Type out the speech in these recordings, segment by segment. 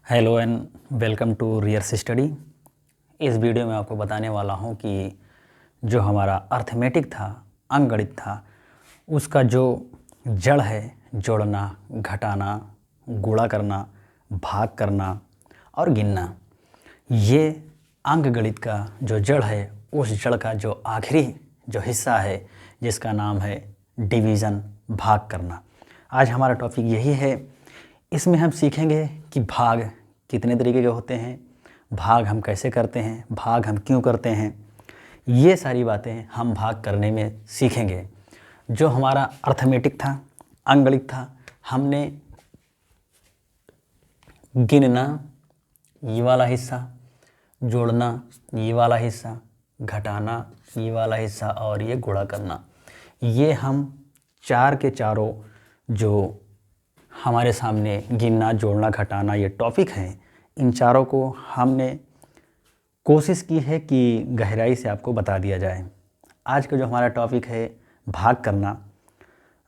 Hello and welcome to rears study. इस video में आपको बताने वाला हूं कि जो हमारा अर्थमेटिक था, अंकगणित था, उसका जो जड़ है, जोड़ना, घटाना, गुणा करना, भाग करना और गिनना, ये अंकगणित का जो जड़ है, उस जड़ का जो आखिरी जो हिस्सा है जिसका नाम है डिवीज़न, भाग करना। आज हमारा टॉपिक यही है। इसमें हम सीखेंगे कि भाग कितने तरीके के होते हैं, भाग हम कैसे करते हैं, भाग हम क्यों करते हैं, ये सारी बातें हम भाग करने में सीखेंगे। जो हमारा अर्थमेटिक था, अंकगणित था, हमने गिनना ये वाला हिस्सा, जोड़ना ये वाला हिस्सा, घटाना ये वाला हिस्सा और ये गुणा करना, ये हम चार के चारों जो हमारे सामने गिनना, जोड़ना, घटाना ये टॉपिक हैं, इन चारों को हमने कोशिश की है कि गहराई से आपको बता दिया जाए। आज का जो हमारा टॉपिक है भाग करना,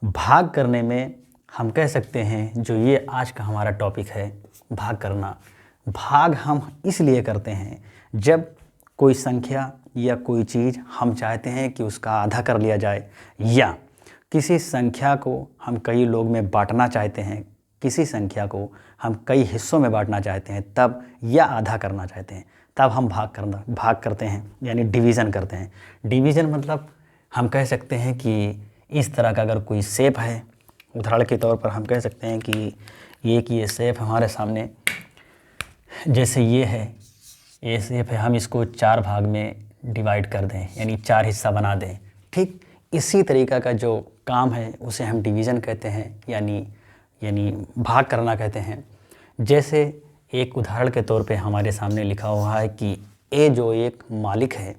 भाग करने में हम कह सकते हैं जो ये आज का हमारा टॉपिक है भाग करना, भाग हम इसलिए करते हैं जब कोई संख्या या कोई चीज़ हम चाहते हैं कि उसका आधा कर लिया जाए, या किसी संख्या को हम कई लोग में बांटना चाहते हैं, किसी संख्या को हम कई हिस्सों में बांटना चाहते हैं तब, या आधा करना चाहते हैं तब हम भाग करते हैं, यानी डिवीज़न करते हैं। डिवीज़न मतलब हम कह सकते हैं कि इस तरह का अगर कोई शेप है, उदाहरण के तौर पर हम कह सकते हैं कि ये शेप हमारे सामने, जैसे ये है, ये शेप है, हम इसको चार भाग में डिवाइड कर दें, यानी चार हिस्सा बना दें। ठीक इसी तरीक़ा का जो काम है उसे हम डिवीज़न कहते हैं, यानी भाग करना कहते हैं। जैसे एक उदाहरण के तौर पे हमारे सामने लिखा हुआ है कि ए जो एक मालिक है,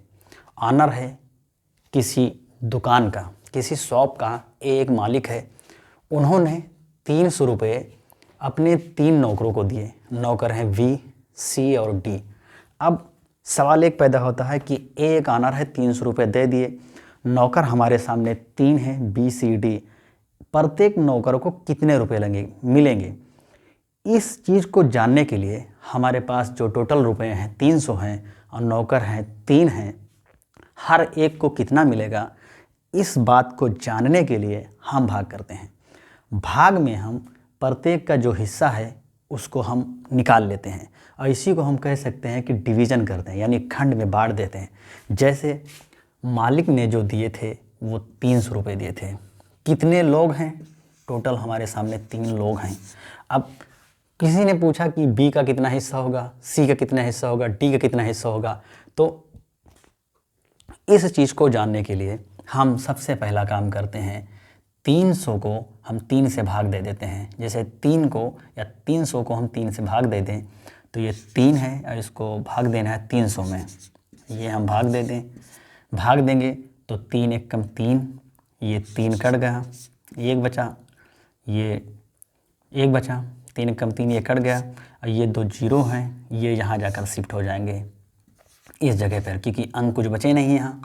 ऑनर है किसी दुकान का, किसी शॉप का, ए एक मालिक है, उन्होंने 300 रुपये अपने 3 नौकरों को दिए। नौकर हैं वी, सी और डी। अब सवाल एक पैदा होता है कि ए एक ऑनर है, 300 रुपये दे दिए, नौकर हमारे सामने 3 हैं, बी, सी, डी, प्रत्येक नौकर को कितने रुपए मिलेंगे। इस चीज़ को जानने के लिए हमारे पास जो टोटल रुपए हैं 300 हैं और नौकर हैं 3 हैं, हर एक को कितना मिलेगा, इस बात को जानने के लिए हम भाग करते हैं। भाग में हम प्रत्येक का जो हिस्सा है उसको हम निकाल लेते हैं और इसी को हम कह सकते हैं कि डिवीज़न करते हैं, यानी खंड में बांट देते हैं। जैसे मालिक ने जो दिए थे वो 300 रुपये दिए थे। कितने लोग हैं, टोटल हमारे सामने 3 लोग हैं। अब किसी ने पूछा कि बी का कितना हिस्सा होगा, सी का कितना हिस्सा होगा, डी का कितना हिस्सा होगा, तो इस चीज़ को जानने के लिए हम सबसे पहला काम करते हैं, 300 को हम 3 से भाग दे देते हैं। जैसे 3 को या 300 को हम 3 से भाग दे दें तो ये 3 है और इसको भाग देना है 300 में, ये हम भाग दे दें, भाग देंगे तो 3 एक कम 3, ये 3 कट गया, एक बचा, ये एक बचा, 3 एक कम 3, ये कट गया और ये 2 जीरो हैं, ये यहाँ जाकर शिफ्ट हो जाएंगे इस जगह पर, क्योंकि अंक कुछ बचे नहीं यहाँ,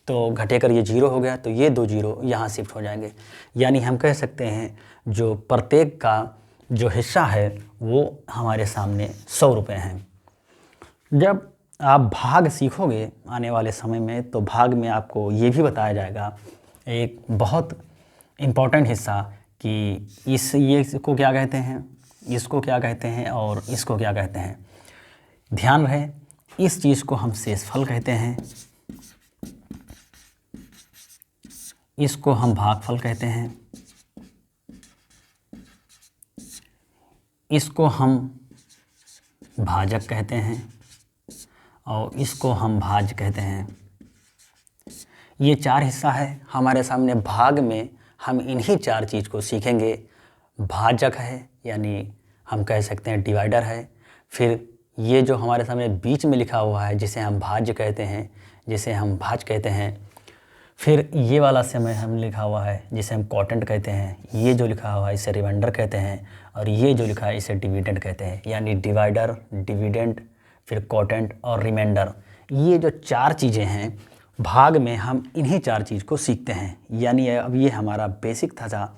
तो घटेकर ये जीरो हो गया, तो ये 2 जीरो यहाँ शिफ्ट हो जाएंगे। यानी हम कह सकते हैं जो प्रत्येक का जो हिस्सा है वो हमारे सामने 100 रुपये हैं। जब आप भाग सीखोगे आने वाले समय में, तो भाग में आपको ये भी बताया जाएगा एक बहुत इम्पॉर्टेंट हिस्सा कि इसको क्या कहते हैं, इसको क्या कहते हैं और इसको क्या कहते हैं। ध्यान रहे, इस चीज़ को हम शेषफल कहते हैं, इसको हम भागफल कहते हैं, इसको हम भाजक कहते हैं और इसको हम भाज्य कहते हैं। ये 4 हिस्सा है हमारे सामने। भाग में हम इन्हीं 4 चीज़ को सीखेंगे। भाजक है, यानी हम कह सकते हैं डिवाइडर है। फिर ये जो हमारे सामने बीच में लिखा हुआ है जिसे हम भाज्य कहते हैं, जिसे हम भाज्य कहते हैं। फिर ये वाला समय हम लिखा हुआ है जिसे हम क्वोटेंट कहते हैं, ये जो लिखा हुआ है इसे रिमाइंडर कहते हैं और ये जो लिखा है इसे डिविडेंड कहते हैं। यानी डिवाइडर, डिविडेंड, फिर क्वोटेंट और रिमाइंडर, ये जो 4 चीज़ें हैं भाग में हम इन्हीं 4 चीज़ को सीखते हैं। यानी अब ये हमारा बेसिक था।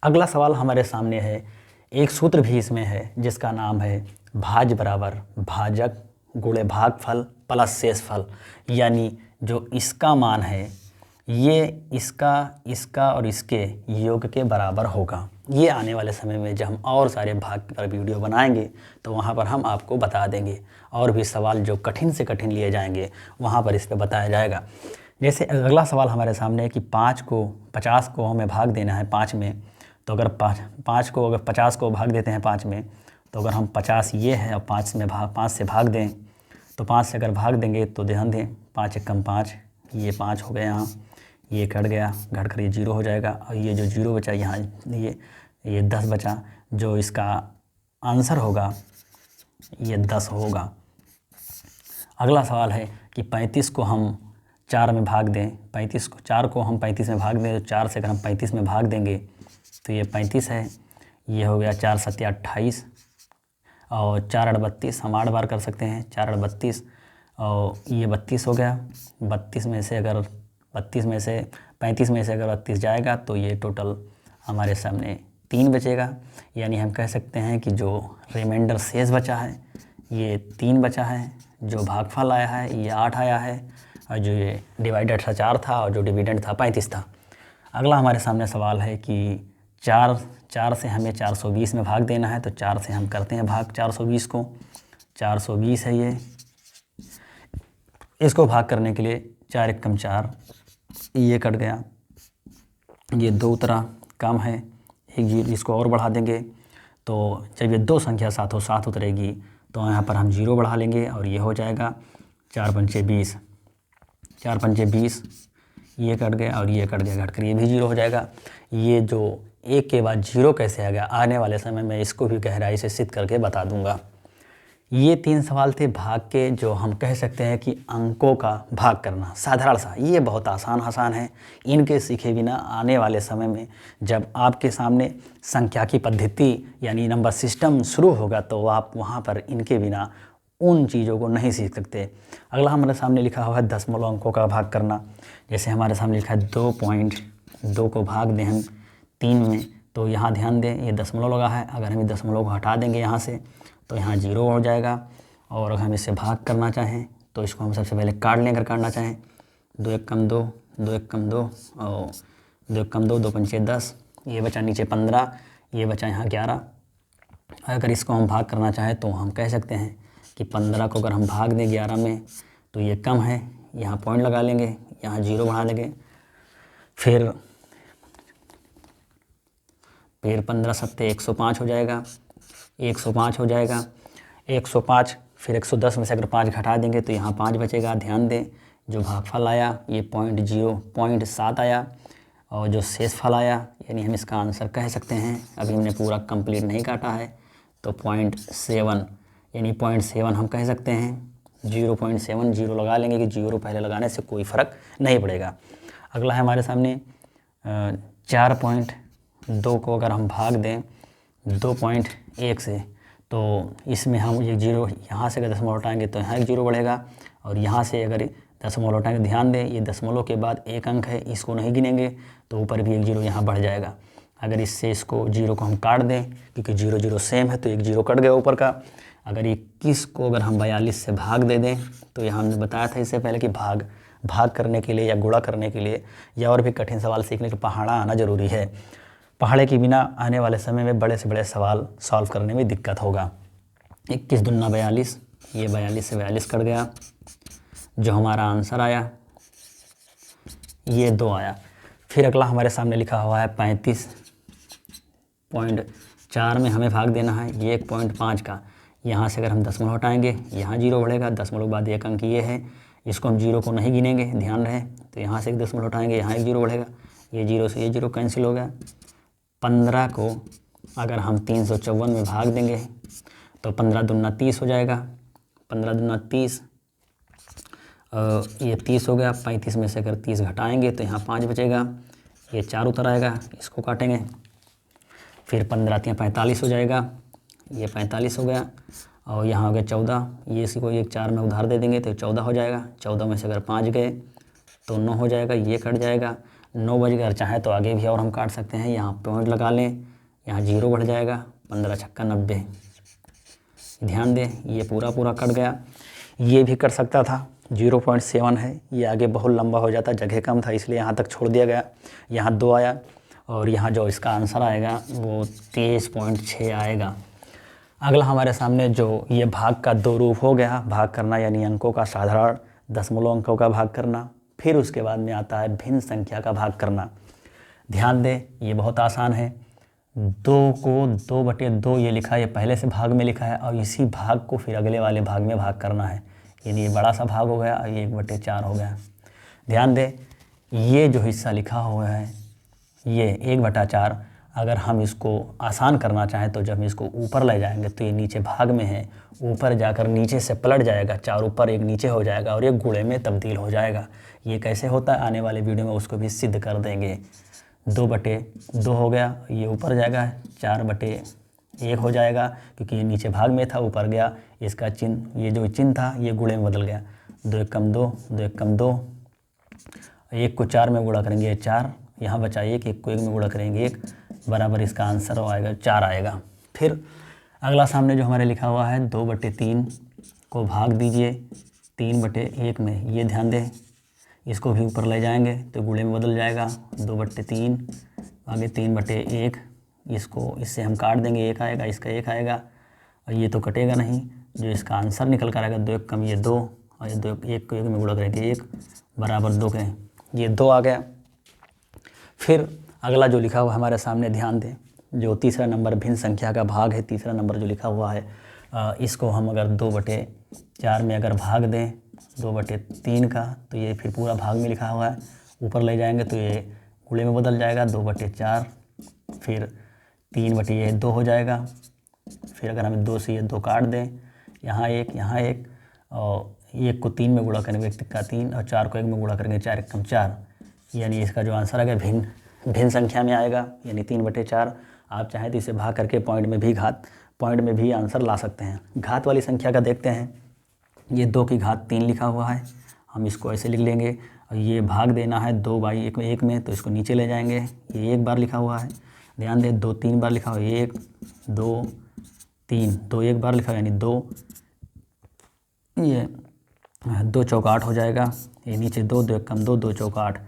अगला सवाल हमारे सामने है, एक सूत्र भी इसमें है जिसका नाम है भाज्य बराबर भाजक गुणे भागफल प्लस शेषफल, यानी जो इसका मान है ये इसका और इसके योग के बराबर होगा। ये आने वाले समय में जब हम और सारे भाग पर वीडियो बनाएंगे तो वहाँ पर हम आपको बता देंगे, और भी सवाल जो कठिन से कठिन लिए जाएंगे वहाँ पर इस पर बताया जाएगा। जैसे अगला सवाल हमारे सामने है कि 50 को हमें भाग देना है 5 में, तो अगर 50 को भाग देते हैं 5 में, तो अगर हम 50 ये है और 5 से भाग दें, तो 5 से अगर भाग देंगे तो ध्यान दें 5 एकम 5, ये 5 हो गया, यहाँ ये कट गया, घट कर ये 0 हो जाएगा, और ये जो 0 बचा यहाँ ये 10 बचा, जो इसका आंसर होगा ये 10 होगा। अगला सवाल है कि 35 को हम 4 में भाग दें, 4 को हम 35 में भाग दें, तो 4 से अगर हम 35 में भाग देंगे तो ये 35 है, ये हो गया 4 सत्या 28, और 4 8 32, हम 8 बार कर सकते हैं, 4 8 32, और ये 32 हो गया। 35 में से अगर 35 में से अगर 32 जाएगा तो ये टोटल हमारे सामने 3 बचेगा, यानी हम कह सकते हैं कि जो रिमाइंडर शेष बचा है ये 3 बचा है, जो भागफल आया है ये 8 आया है, और जो ये डिवाइडेड था 4 था, और जो डिविडेंड था 35 था। अगला हमारे सामने सवाल है कि 4 से हमें 420 में भाग देना है, तो 4 से हम करते हैं भाग 420 को, 420 है ये, इसको भाग करने के लिए 4 एकम 4, ये कट गया, ये 2 उतरा, कम है, एक 0 इसको और बढ़ा देंगे, तो जब ये 2 संख्या साथ हो 7 उतरेगी तो यहाँ पर हम 0 बढ़ा लेंगे, और ये हो जाएगा 4 पंचे 20, 4 पंचे 20, ये कट गया और ये कट गया, घट कर ये भी 0 हो जाएगा। ये जो 1 के बाद 0 कैसे आ गया, आने वाले समय में इसको भी गहराई से सिद्ध करके बता दूंगा। ये 3 सवाल थे भाग के, जो हम कह सकते हैं कि अंकों का भाग करना, साधारण सा, ये बहुत आसान है। इनके सीखे बिना आने वाले समय में जब आपके सामने संख्या की पद्धति यानी नंबर सिस्टम शुरू होगा तो आप वहाँ पर इनके बिना उन चीज़ों को नहीं सीख सकते। अगला हमारे सामने लिखा हुआ है दशमलव अंकों का भाग करना। जैसे हमारे सामने लिखा है 2.2 को भाग दें हम 3 में, तो यहाँ ध्यान दें ये दशमलव लगा है, अगर हम दशमलव को हटा देंगे यहाँ से तो यहाँ 0 हो जाएगा। और अगर हम इससे भाग करना चाहें तो इसको हम सबसे पहले काट लें, अगर काटना चाहें 2 एकम 2, 2 एकम 2 और 2 एकम 2, 2 पंचे 10, ये बचा नीचे 15, ये बचा यहाँ 11। अगर इसको हम भाग करना चाहें तो हम कह सकते हैं कि 15 को अगर हम भाग दें 11 में तो ये कम है, यहाँ पॉइंट लगा लेंगे, यहाँ 0 बढ़ा देंगे, फिर 15 सत्ते 105 हो जाएगा, 105 हो जाएगा, 105, फिर 110 में से अगर 5 घटा देंगे तो यहाँ 5 बचेगा। ध्यान दें जो भागफल आया ये 0.7 आया, और जो शेषफल आया यानी हम इसका आंसर कह सकते हैं, अभी हमने पूरा कंप्लीट नहीं काटा है, तो 0.7 यानी 0.7 हम कह सकते हैं। 0.7 0 लगा लेंगे कि 0 पहले लगाने से कोई फ़र्क नहीं पड़ेगा। अगला है हमारे सामने 4.2 को अगर हम भाग दें 2.1 से, तो इसमें हम ये 0 यहाँ से अगर दशमलव हटाएंगे तो यहाँ एक 0 बढ़ेगा, और यहाँ से अगर दशमलव हटाएंगे, ध्यान दें ये दशमलव के बाद एक अंक है, इसको नहीं गिनेंगे तो ऊपर भी एक 0 यहाँ बढ़ जाएगा। अगर इससे इसको 0 को हम काट दें, क्योंकि 0 0 सेम है तो एक 0 कट गया ऊपर का। अगर 21 को अगर हम 42 से भाग दे दें, तो यहाँ हमने बताया था इससे पहले कि भाग करने के लिए या गुणा करने के लिए या और भी कठिन सवाल सीखने के पहाड़ा आना ज़रूरी है। पहाड़े के बिना आने वाले समय में बड़े से बड़े सवाल सॉल्व करने में दिक्कत होगा। 21 दूना 42, ये 42 से 42 कट गया, जो हमारा आंसर आया ये 2 आया। फिर अगला हमारे सामने लिखा हुआ है 35.4 में हमें भाग देना है, ये 1.5 का, यहाँ से अगर हम दशमलव हटाएंगे यहाँ 0 बढ़ेगा, दशमलव बाद एक अंक ये है, इसको हम 0 को नहीं गिनेंगे, ध्यान रहे, तो यहाँ से एक दशमलव हटाएंगे, यहाँ एक 0 बढ़ेगा, ये 0 से ये 0 कैंसिल हो गया। 15 को अगर हम 354 में भाग देंगे तो 15 दूना 30 हो जाएगा, 15 दूना 30, ये 30 हो गया। 35 में से अगर 30 घटाएंगे तो यहाँ 5 बचेगा, ये 4 उतर आएगा, इसको काटेंगे, फिर 15 3 45 हो जाएगा, ये 45 हो गया, और यहाँ हो गया 14, ये इसी को एक 4 में उधार दे देंगे तो 14 हो जाएगा। 14 में से अगर 5 गए तो 9 हो जाएगा, ये कट जाएगा, 9 बज गया। चाहे तो आगे भी और हम काट सकते हैं, यहाँ पॉइंट लगा लें, यहाँ 0 बढ़ जाएगा, 15 छक्का 90, ध्यान दें, ये पूरा पूरा कट गया। ये भी कट सकता था, 0.7 है, ये आगे बहुत लंबा हो जाता, जगह कम था इसलिए यहाँ तक छोड़ दिया गया। यहाँ 2 आया और यहाँ जो इसका आंसर आएगा वो 23.6 आएगा। अगला हमारे सामने जो ये भाग का 2 रूप हो गया, भाग करना यानी अंकों का साधारण दशमलव अंकों का भाग करना। फिर उसके बाद में आता है भिन्न संख्या का भाग करना। ध्यान दें, ये बहुत आसान है। 2 को 2/2 ये लिखा है, ये पहले से भाग में लिखा है और इसी भाग को फिर अगले वाले भाग में भाग करना है। यानी ये बड़ा सा भाग हो गया और ये 1/4 हो गया। ध्यान दें, ये जो हिस्सा लिखा हुआ है ये 1/4, अगर हम इसको आसान करना चाहें तो जब इसको ऊपर ले जाएंगे तो ये नीचे भाग में है, ऊपर जाकर नीचे से पलट जाएगा, 4 ऊपर 1 नीचे हो जाएगा और ये गुणे में तब्दील हो जाएगा। ये कैसे होता है आने वाले वीडियो में उसको भी सिद्ध कर देंगे। 2/2 हो गया, ये ऊपर जाएगा, 4/1 हो जाएगा क्योंकि ये नीचे भाग में था, ऊपर गया, इसका चिन्ह, ये जो चिन्ह था ये गुणे में बदल गया। 2 1 कम 2, 2 1 कम 2, 1 को 4 में गुणा करेंगे 4, यहाँ बचा 1, 1 को 1 में गुणा करेंगे 1, बराबर इसका आंसर आएगा 4 आएगा। फिर अगला सामने जो हमारे लिखा हुआ है 2/3 को भाग दीजिए 3/1 में, ये ध्यान दें, इसको भी ऊपर ले जाएंगे तो गुणे में बदल जाएगा। 2/3 आगे 3/1, इसको इससे हम काट देंगे, 1 आएगा, इसका 1 आएगा और ये तो कटेगा नहीं, जो इसका आंसर निकल कर आएगा 2 1 कम ये 2 और ये 2 1 को 1 में गुणा करेंगे 1, बराबर 2 के, ये 2 आ गया। फिर अगला जो लिखा हुआ हमारे सामने ध्यान दें, जो तीसरा नंबर भिन्न संख्या का भाग है, तीसरा नंबर जो लिखा हुआ है इसको हम अगर 2/4 में अगर भाग दें 2/3 का तो ये फिर पूरा भाग में लिखा हुआ है, ऊपर ले जाएंगे तो ये गुणे में बदल जाएगा 2/4, फिर 3/2 हो जाएगा। फिर अगर हम 2 से ये 2 काट दें, यहाँ 1 और 1 को 3 में गुणा करेंगे 1 का 3 और 4 को 1 में गुणा करेंगे 4 1 कम 4, यानी इसका जो आंसर आएगा भिन्न संख्या में आएगा, यानी 3/4। आप चाहें तो इसे भाग करके पॉइंट में भी आंसर ला सकते हैं। घात वाली संख्या का देखते हैं, ये 2 की घात 3 लिखा हुआ है, हम इसको ऐसे लिख लेंगे और ये भाग देना है 2/1 में तो इसको नीचे ले जाएंगे, ये 1 बार लिखा हुआ है। ध्यान दें 2 3 बार लिखा हुआ है, 1 2 3, 2 1 बार लिखा हुआ यानी 2, ये 2 चौका 8 हो जाएगा, ये नीचे 2 2 1 कम 2, 2 चौका 8,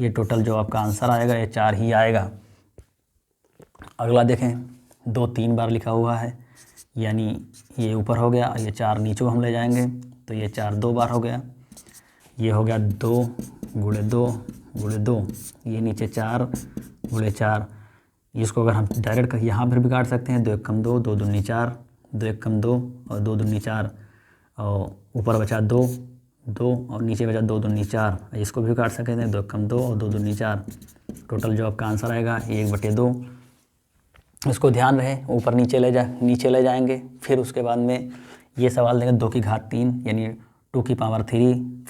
ये टोटल जो आपका आंसर आएगा ये 4 ही आएगा। अगला देखें 2 3 बार लिखा हुआ है, यानी ये ऊपर हो गया, ये 4 नीचे हम ले जाएंगे तो ये 4 2 बार हो गया, ये हो गया 2 गुणे 2 गुणे 2, ये नीचे 4 गुणे 4, इसको अगर हम डायरेक्ट यहाँ पर भी काट सकते हैं, 2 1 कम 2, 2 दूनी 4, 2 1 कम 2 और 2 दूनी 4 और ऊपर बचा 2 और नीचे बचा 2 दूनी 4, इसको भी काट सकते हैं, 2 1 कम 2 और 2 दूनी 4, टोटल जो आपका आंसर आएगा 1/2। इसको ध्यान रहे ऊपर नीचे ले जाएंगे। फिर उसके बाद में ये सवाल देंगे 2 की घात 3 यानी 2 की पावर 3,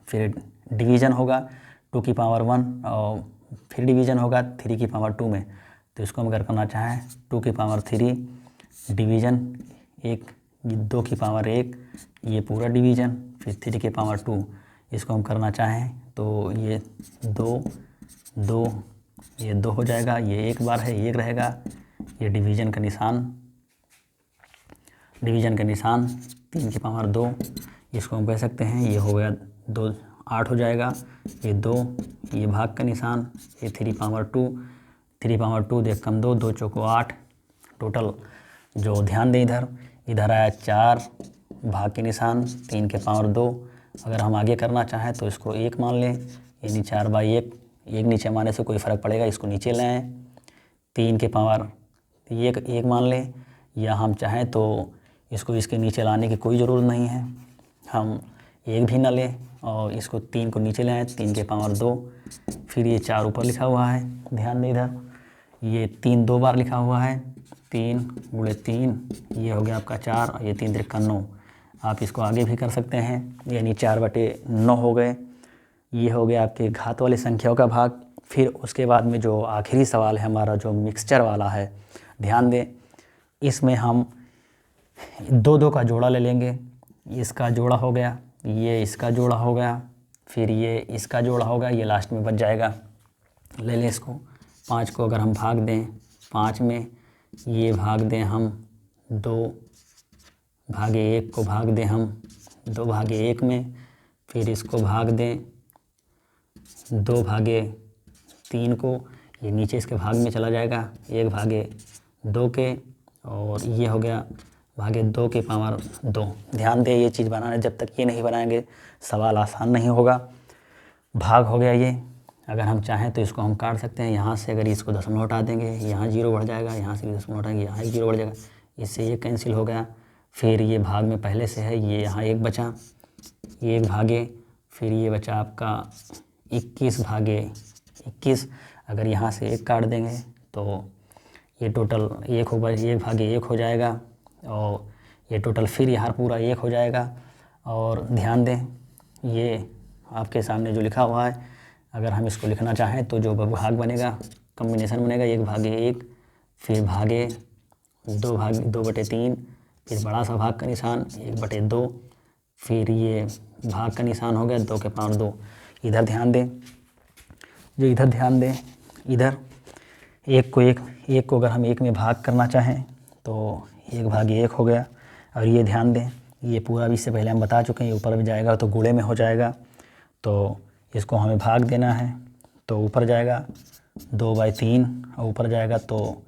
फिर डिवीज़न होगा 2 की पावर 1 और फिर डिवीज़न होगा 3 की पावर 2 में। तो इसको हम अगर करना चाहें 2 की पावर 3 डिवीज़न 1, 2 की पावर 1 ये पूरा डिवीज़न, फिर 3 की पावर 2, इसको हम करना चाहें तो ये 2 ये 2 हो जाएगा, ये 1 बार है 1 रहेगा, ये डिवीज़न का निशान 3 की पावर 2, इसको हम कह सकते हैं ये हो गया 2 8 हो जाएगा, ये 2 ये भाग का निशान, ये 3 पावर 2 2 1 कम 2 2 चौको 8, टोटल जो ध्यान दें इधर आया 4 भाग के निशान 3 के पावर 2। अगर हम आगे करना चाहें तो इसको 1 मान लें, यानी 4/1, 1 नीचे मारने से कोई फ़र्क पड़ेगा, इसको नीचे ले आएँ, 3 के पावर 1 मान लें, या हम चाहें तो इसको इसके नीचे लाने की कोई ज़रूरत नहीं है, हम 1 भी ना लें और इसको 3 को नीचे ले आएँ, 3 के पावर 2, फिर ये 4 ऊपर लिखा हुआ है, ध्यान दें इधर ये 3 2 बार लिखा हुआ है, 3 गुणे 3 ये हो गया आपका 4 और ये 3 3 9, आप इसको आगे भी कर सकते हैं, यानी 4/9 हो गए। ये हो गया आपके घात वाली संख्याओं का भाग। फिर उसके बाद में जो आखिरी सवाल है हमारा जो मिक्सचर वाला है, ध्यान दें इसमें हम 2 2 का जोड़ा ले लेंगे, इसका जोड़ा हो गया, ये इसका जोड़ा हो गया, फिर ये इसका जोड़ा होगा, ये लास्ट में बच जाएगा। ले लें इसको 5 को अगर हम भाग दें 5 में, ये भाग दें हम 2 भागे 1 को भाग दें हम 2/1 में, फिर इसको भाग दें 2/3 को, ये नीचे इसके भाग में चला जाएगा 1/2 के, और ये हो गया भागे 2 के पावर 2। ध्यान दें ये चीज़ बनाना, जब तक ये नहीं बनाएंगे सवाल आसान नहीं होगा। भाग हो गया ये। अगर हम चाहें तो इसको हम काट सकते हैं यहाँ से, अगर इसको दशमलव हटा देंगे यहाँ 0 बढ़ जाएगा, यहाँ से भी दशमलव हटाएंगे यहाँ 0 बढ़ जाएगा, इससे ये कैंसिल हो गया। फिर ये भाग में पहले से है, ये यहाँ 1 बचा, ये 1/, फिर ये बचा आपका 21/21। अगर यहाँ से 1 काट देंगे तो ये टोटल 1/1 हो जाएगा, और ये टोटल फिर यहाँ पूरा 1 हो जाएगा। और ध्यान दें ये आपके सामने जो लिखा हुआ है, अगर हम इसको लिखना चाहें तो जो भाग बनेगा, कॉम्बिनेशन बनेगा 1/1, फिर भागे 2/3, फिर बड़ा सा भाग का निशान 1/2, फिर ये भाग का निशान हो गया 2 के पावर 2। इधर ध्यान दें, इधर 1 को अगर हम 1 में भाग करना चाहें तो 1/1 हो गया। और ये ध्यान दें, ये पूरा भी इससे पहले हम बता चुके हैं, ये ऊपर भी जाएगा तो गुणे में हो जाएगा, तो इसको हमें भाग देना है तो ऊपर जाएगा 2/3, और ऊपर जाएगा तो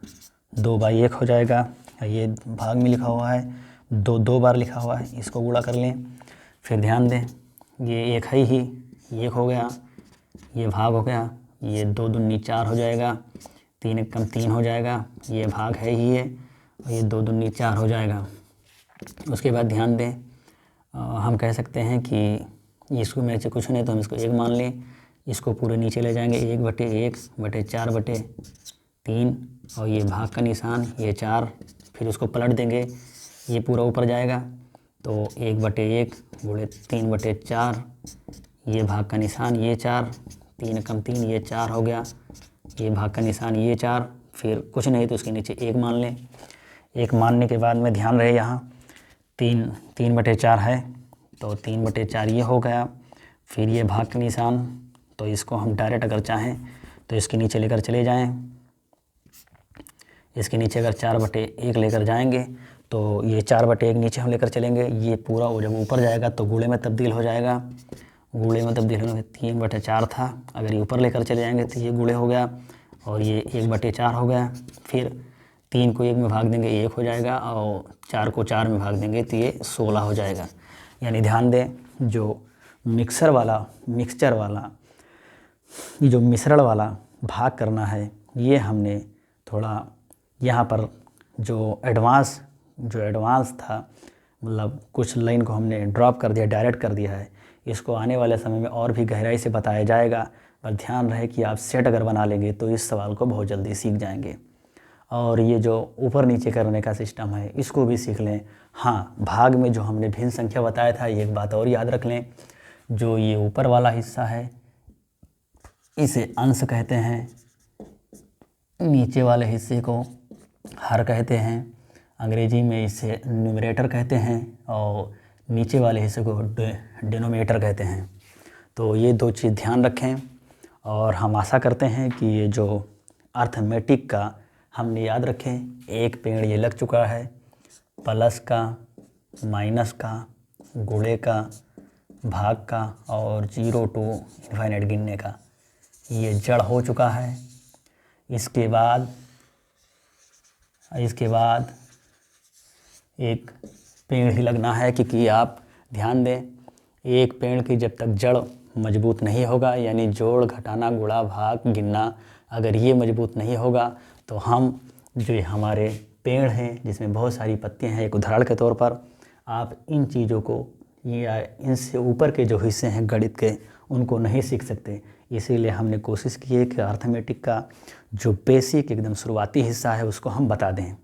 2/1 हो जाएगा। ये भाग में लिखा हुआ है, 2 बार लिखा हुआ है, इसको गुणा कर लें। फिर ध्यान दें ये 1 है ही, 1 हो गया, ये भाग हो गया, ये 2 दूनी 4 हो जाएगा, 3 एक कम 3 हो जाएगा, ये भाग है ही है, और ये 2 दूनी 4 हो जाएगा। उसके बाद ध्यान दें हम कह सकते हैं कि इसको में से कुछ नहीं तो हम इसको 1 मान लें, इसको पूरे नीचे ले जाएंगे 1/1/4/3, और ये भाग का निशान ये 4, फिर उसको पलट देंगे, ये पूरा ऊपर जाएगा तो 1/1 गुणे 3/4, ये भाग का निशान ये 4, 3 कम 3 ये 4 हो गया, ये भाग का निशान ये 4, फिर कुछ नहीं तो उसके नीचे 1 मान लें। 1 मानने के बाद में ध्यान रहे यहाँ 3/4 है तो 3/4 ये हो गया। फिर ये भाग का निशान, तो इसको हम डायरेक्ट अगर चाहें तो इसके नीचे लेकर चले जाएं, इसके नीचे अगर 4/1 लेकर जाएंगे तो ये 4/1 नीचे हम लेकर चलेंगे, ये पूरा जब ऊपर जाएगा तो गुणे में तब्दील हो जाएगा। गुणे में तब्दील होने में 3/4 था, अगर ये ऊपर लेकर चले जाएंगे तो ये गुणे हो गया, और ये 1/4 हो गया। फिर 3 को 1 में भाग देंगे 1 हो जाएगा, और 4 को 4 में भाग देंगे तो ये 16 हो जाएगा। यानी ध्यान दें जो मिक्सचर वाला ये जो मिश्रण वाला भाग करना है, ये हमने थोड़ा यहाँ पर जो एडवांस था, मतलब कुछ लाइन को हमने ड्रॉप कर दिया, डायरेक्ट कर दिया है। इसको आने वाले समय में और भी गहराई से बताया जाएगा, पर ध्यान रहे कि आप सेट अगर बना लेंगे तो इस सवाल को बहुत जल्दी सीख जाएंगे। और ये जो ऊपर नीचे करने का सिस्टम है इसको भी सीख लें। हाँ, भाग में जो हमने भिन्न संख्या बताया था, ये एक बात और याद रख लें, जो ये ऊपर वाला हिस्सा है इसे अंश कहते हैं, नीचे वाले हिस्से को हर कहते हैं, अंग्रेजी में इसे न्यूमरेटर कहते हैं, और नीचे वाले हिस्से को डिनोमिनेटर कहते हैं। तो ये 2 चीज़ ध्यान रखें, और हम आशा करते हैं कि ये जो अर्थमेटिक का हमने याद रखें, एक पेड़ ये लग चुका है, प्लस का, माइनस का, गुणे का, भाग का, और 0 to इनफाइनाइट गिनने का, ये जड़ हो चुका है। इसके बाद एक पेड़ ही लगना है, क्योंकि आप ध्यान दें एक पेड़ की जब तक जड़ मजबूत नहीं होगा, यानी जोड़, घटाना, गुणा, भाग, गिनना, अगर ये मजबूत नहीं होगा तो हम जो हमारे पेड़ हैं जिसमें बहुत सारी पत्तियां हैं, एक उदाहरण के तौर पर आप इन चीज़ों को या इनसे ऊपर के जो हिस्से हैं गणित के उनको नहीं सीख सकते। इसीलिए हमने कोशिश की है कि अर्थमेटिक का जो बेसिक एकदम शुरुआती हिस्सा है उसको हम बता दें।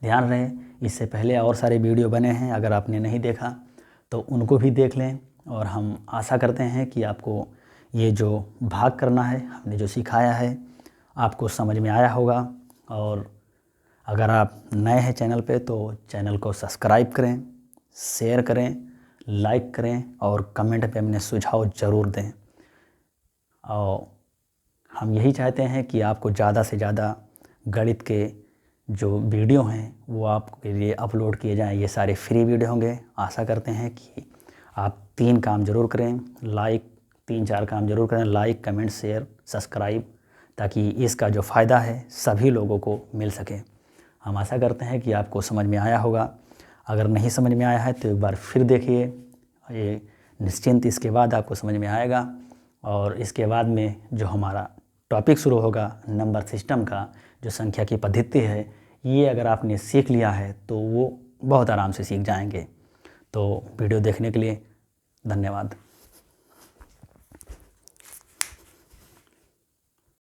ध्यान रहे इससे पहले और सारे वीडियो बने हैं, अगर आपने नहीं देखा तो उनको भी देख लें, और हम आशा करते हैं कि आपको ये जो भाग करना है हमने जो सिखाया है आपको समझ में आया होगा। और अगर आप नए हैं चैनल पे तो चैनल को सब्सक्राइब करें, शेयर करें, लाइक करें, और कमेंट पे अपने सुझाव ज़रूर दें। और हम यही चाहते हैं कि आपको ज़्यादा से ज़्यादा गणित के जो वीडियो हैं वो आपके लिए अपलोड किए जाएँ। ये सारे फ्री वीडियो होंगे। आशा करते हैं कि आप 3 काम ज़रूर करें, 3-4 काम ज़रूर करें, लाइक, कमेंट, शेयर, सब्सक्राइब, ताकि इसका जो फ़ायदा है सभी लोगों को मिल सके। हम आशा करते हैं कि आपको समझ में आया होगा। अगर नहीं समझ में आया है तो एक बार फिर देखिए, ये निश्चिंत इसके बाद आपको समझ में आएगा। और इसके बाद में जो हमारा टॉपिक शुरू होगा नंबर सिस्टम का, जो संख्या की पद्धति है, ये अगर आपने सीख लिया है तो वो बहुत आराम से सीख जाएंगे। तो वीडियो देखने के लिए धन्यवाद।